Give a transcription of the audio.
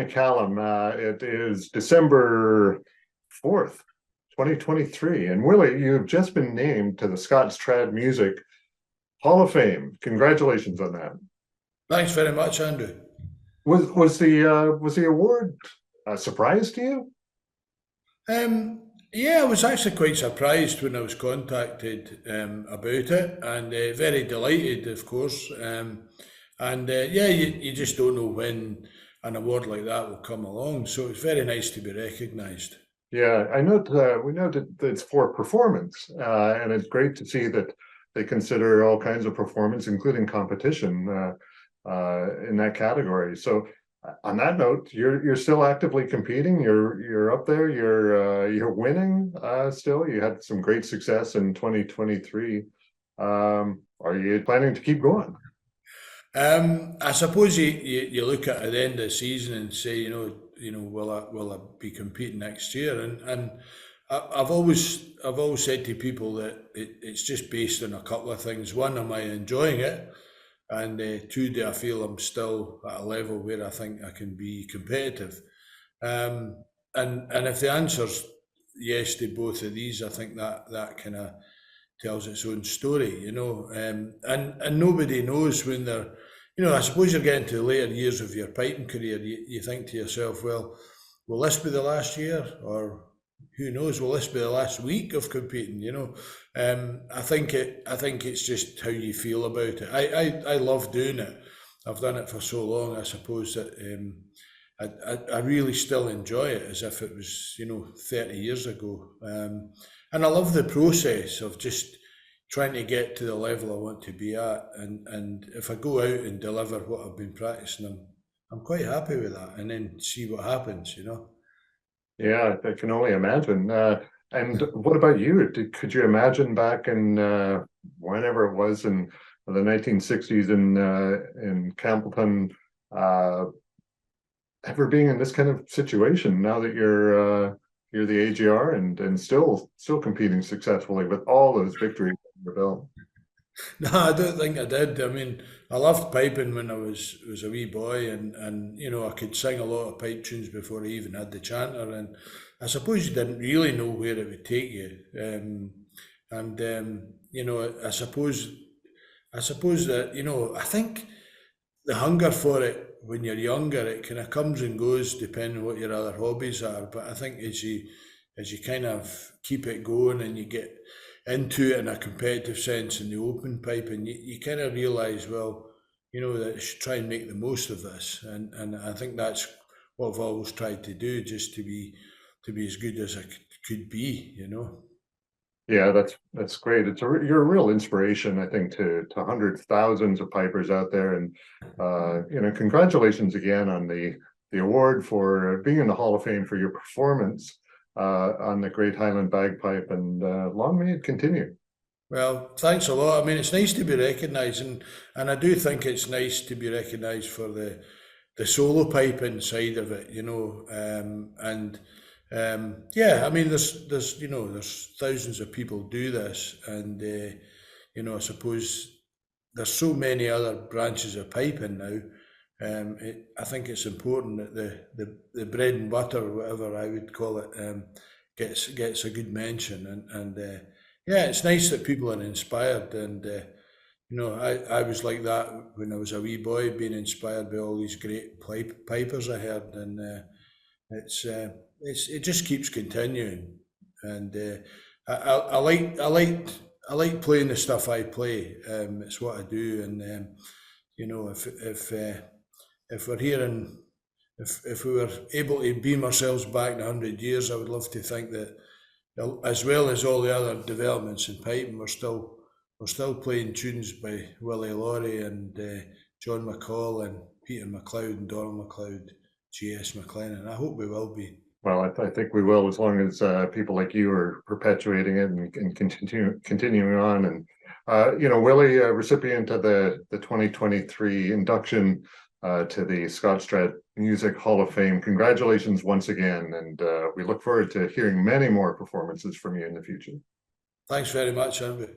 McCallum. It is December 4th, 2023. And Willie, you've just been named to the Scots Trad Music Hall of Fame. Congratulations on that. Thanks very much, Andrew. Was the award a surprise to you? Yeah, I was actually quite surprised when I was contacted about it, and very delighted, of course. Yeah, you just don't know when an award like that will come along. So it's very nice to be recognised. Yeah, I know we know that it's for performance, and it's great to see that they consider all kinds of performance, including competition, in that category. So, on that note, you're still actively competing. You're up there. You're winning still. You had some great success in 2023. Are you planning to keep going? I suppose you look at the end of the season and say, will I be competing next year? And I've always said to people that it's just based on a couple of things. One, am I enjoying it? And two, do I feel I'm still at a level where I think I can be competitive? And if the answer's yes to both of these, I think that kind of tells its own story, and nobody knows when they're, I suppose you're getting to the later years of your piping career, you think to yourself, well, will this be the last year? Or who knows, will this be the last week of competing, I think it's just how you feel about it. I love doing it. I've done it for so long, I suppose that I really still enjoy it as if it was, 30 years ago. And I love the process of just trying to get to the level I want to be at. And if I go out and deliver what I've been practicing, I'm quite happy with that, and then see what happens, Yeah, I can only imagine. And what about you? Could you imagine back in whenever it was in the 1960s in Campbellton, ever being in this kind of situation now that you're the age you are and still competing successfully with all those victories under your belt? No, I don't think I did. I mean, I loved piping when I was a wee boy, and I could sing a lot of pipe tunes before I even had the chanter, and I suppose you didn't really know where it would take you. I suppose that I think the hunger for it when you're younger, it kind of comes and goes depending on what your other hobbies are. But I think as you kind of keep it going and you get into it in a competitive sense in the open pipe, and you kind of realise, well, that I should try and make the most of this, and I think that's what I've always tried to do, just to be as good as I could be. Yeah, that's great. You're a real inspiration, I think, to hundreds, thousands of pipers out there, and congratulations again on the award for being in the Hall of Fame for your performance on the Great Highland Bagpipe, and long may it continue. Well, thanks a lot. I mean, it's nice to be recognised, and I do think it's nice to be recognised for the solo piping side of it, yeah, I mean, there's thousands of people do this, and I suppose there's so many other branches of piping now. I think it's important that the bread and butter, whatever I would call it, gets a good mention, and yeah, it's nice that people are inspired, and I was like that when I was a wee boy, being inspired by all these great pipers I heard, and it just keeps continuing, and I like playing the stuff I play. It's what I do, and if we're here and if we were able to beam ourselves back in 100 years, I would love to think that, as well as all the other developments in piping, we're still playing tunes by Willie Laurie and John McCall and Peter McLeod and Donald McLeod, G.S. McLennan. I hope we will be. Well, I think we will, as long as people like you are perpetuating it and continuing on. And Willie, recipient of the 2023 induction to the Scots Trad Music Hall of Fame. Congratulations once again, and we look forward to hearing many more performances from you in the future. Thanks very much, Andrew.